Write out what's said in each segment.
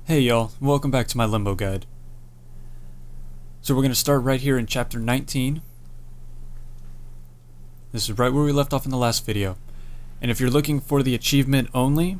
Hey y'all, welcome back to my Limbo guide. So we're going to start right here in chapter 19. This is right where we left off in the last video. And if you're looking for the achievement only,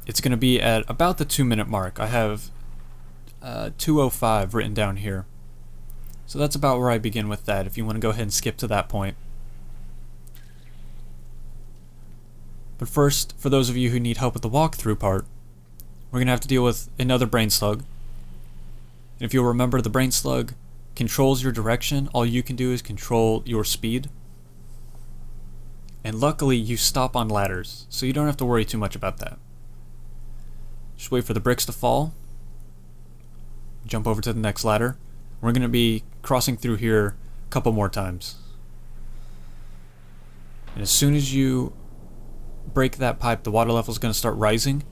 it's going to be at about the 2-minute mark. I have 2:05 written down here. So that's about where I begin with that, if you want to go ahead and skip to that point. But first, for those of you who need help with the walkthrough part, we're going to have to deal with another brain slug. And if you'll remember, the brain slug controls your direction. All you can do is control your speed. And luckily, you stop on ladders, so you don't have to worry too much about that. Just wait for the bricks to fall. Jump over to the next ladder. We're going to be crossing through here a couple more times. And as soon as you break that pipe, the water level is going to start rising.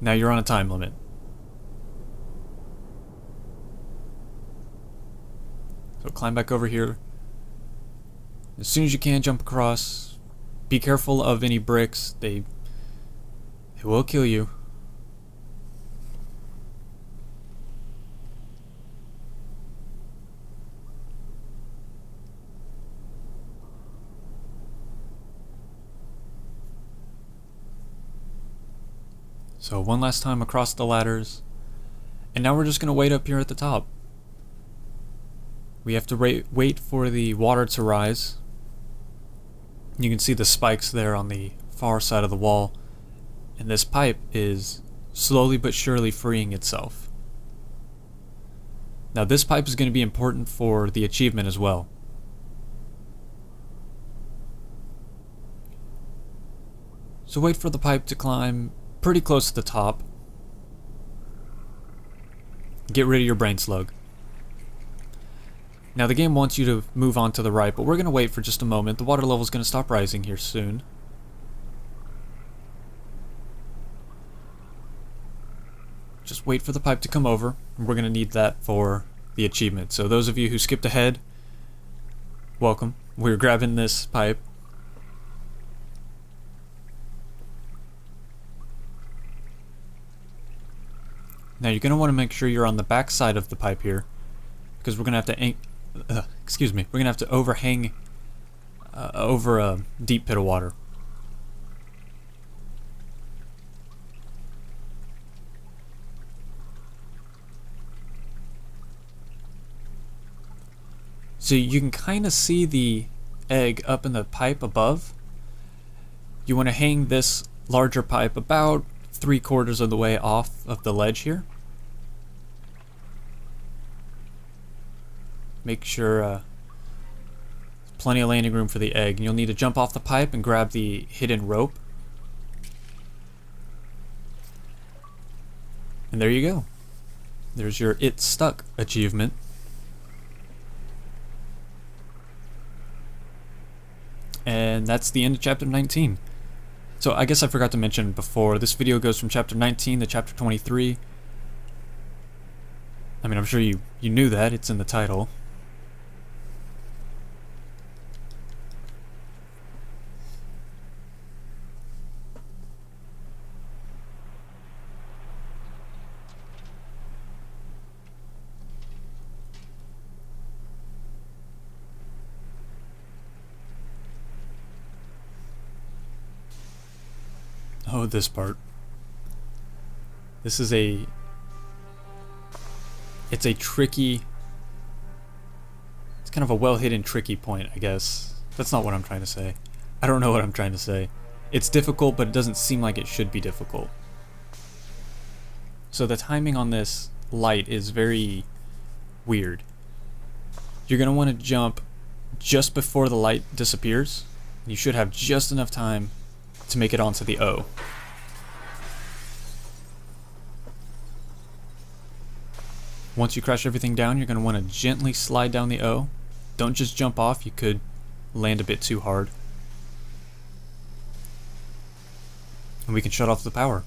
Now you're on a time limit. So climb back over here. As soon as you can, jump across. Be careful of any bricks. They will kill you. So one last time across the ladders, and now we're just going to wait up here at the top. We have to wait for the water to rise. You can see the spikes there on the far side of the wall, and this pipe is slowly but surely freeing itself. Now this pipe is going to be important for the achievement as well. So wait for the pipe to climb pretty close to the top. Get rid of your brain slug. Now the game wants you to move on to the right, but we're going to wait for just a moment. The water level is going to stop rising here soon. Just wait for the pipe to come over. We're going to need that for the achievement. So those of you who skipped ahead, welcome. We're grabbing this pipe. Now you're going to want to make sure you're on the back side of the pipe here, because we're going to have to we're going to have to overhang over a deep pit of water. So you can kind of see the egg up in the pipe above. You want to hang this larger pipe about 3/4 of the way off of the ledge here. Make sure plenty of landing room for the egg. And you'll need to jump off the pipe and grab the hidden rope. And there you go. There's your It Stuck achievement. And that's the end of chapter 19. So I guess I forgot to mention before, this video goes from chapter 19 to chapter 23. I mean, I'm sure you knew that. It's in the title. Oh, this part. This is it's a tricky, it's kind of a well-hidden tricky point, I guess. That's not what I'm trying to say. I don't know what I'm trying to say. It's difficult, but it doesn't seem like it should be difficult. So the timing on this light is very weird. You're going to want to jump just before the light disappears. You should have just enough time to make it onto the O. Once you crash everything down, you're going to want to gently slide down the O. Don't just jump off, you could land a bit too hard. And we can shut off the power.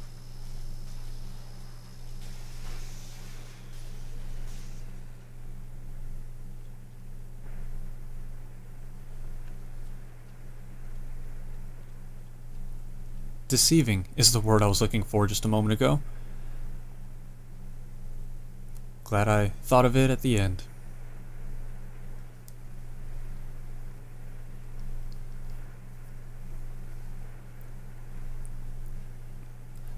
Deceiving is the word I was looking for just a moment ago. Glad I thought of it at the end.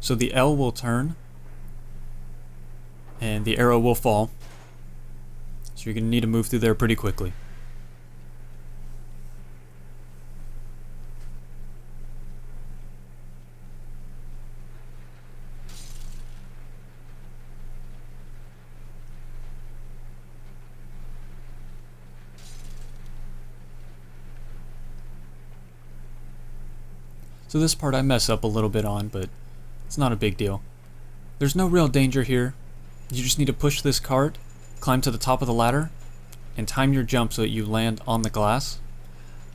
So the L will turn, and the arrow will fall. So you're going to need to move through there pretty quickly. So this part I mess up a little bit on, but it's not a big deal. There's no real danger here. You just need to push this cart, climb to the top of the ladder, and time your jump so that you land on the glass.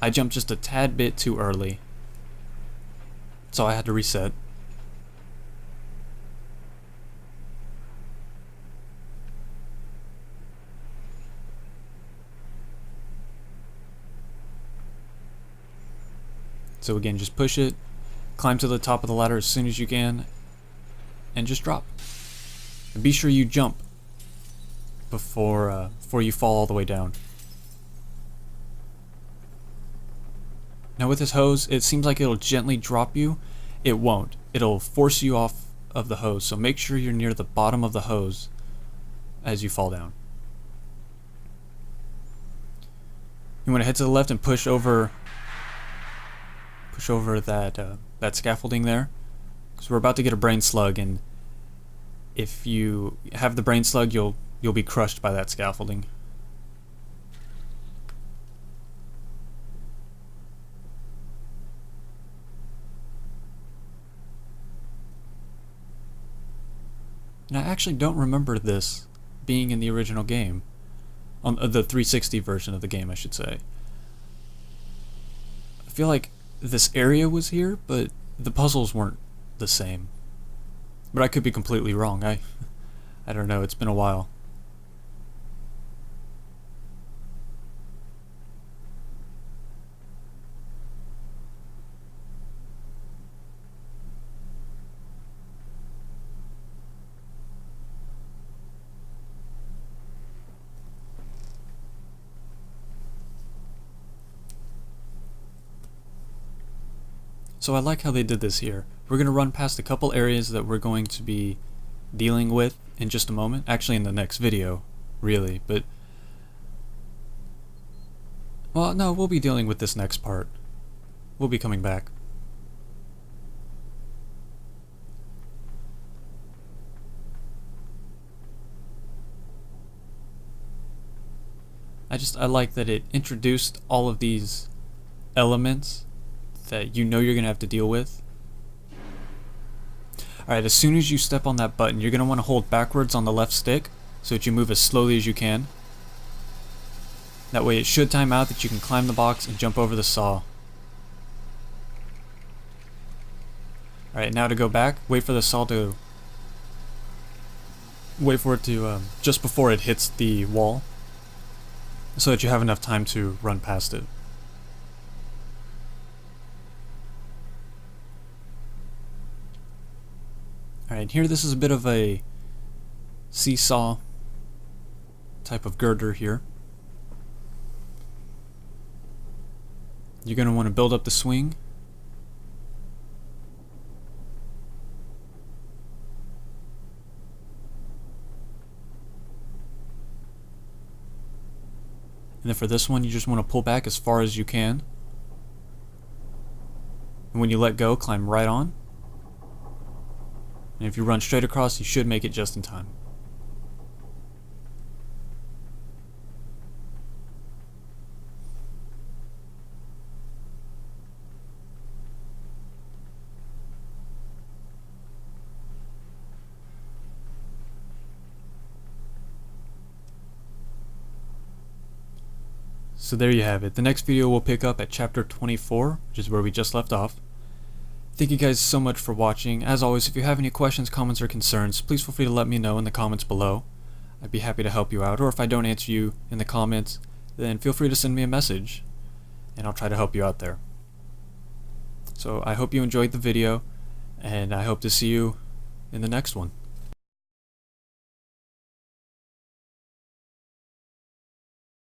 I jumped just a tad bit too early, so I had to reset. So again, just push it, climb to the top of the ladder as soon as you can, and just drop. And be sure you jump before you fall all the way down. Now with this hose, it seems like it'll gently drop you. It won't. It'll force you off of the hose, so make sure you're near the bottom of the hose as you fall down. You want to head to the left and push over that scaffolding there, because we're about to get a brain slug, and if you have the brain slug, you'll be crushed by that scaffolding. And I actually don't remember this being in the original game, on the 360 version of the game, I should say. I feel like this area was here, but the puzzles weren't the same. But I could be completely wrong. I don't know, it's been a while. So I like how they did this here. We're going to run past a couple areas that we're going to be dealing with in just a moment. Actually in the next video, really. But, well, no, we'll be dealing with this next part. We'll be coming back. I like that it introduced all of these elements that you know you're going to have to deal with. Alright, as soon as you step on that button, you're going to want to hold backwards on the left stick so that you move as slowly as you can. That way it should time out that you can climb the box and jump over the saw. Alright, now to go back, wait for the saw to... Wait for it to, just before it hits the wall, so that you have enough time to run past it. Alright, here this is a bit of a seesaw type of girder here. You're going to want to build up the swing. And then for this one, you just want to pull back as far as you can. And when you let go, climb right on. And if you run straight across, you should make it just in time. So there you have it. The next video will pick up at chapter 24, which is where we just left off. Thank you guys so much for watching. As always, if you have any questions, comments, or concerns, please feel free to let me know in the comments below. I'd be happy to help you out, or if I don't answer you in the comments, then feel free to send me a message, and I'll try to help you out there. So I hope you enjoyed the video, and I hope to see you in the next one.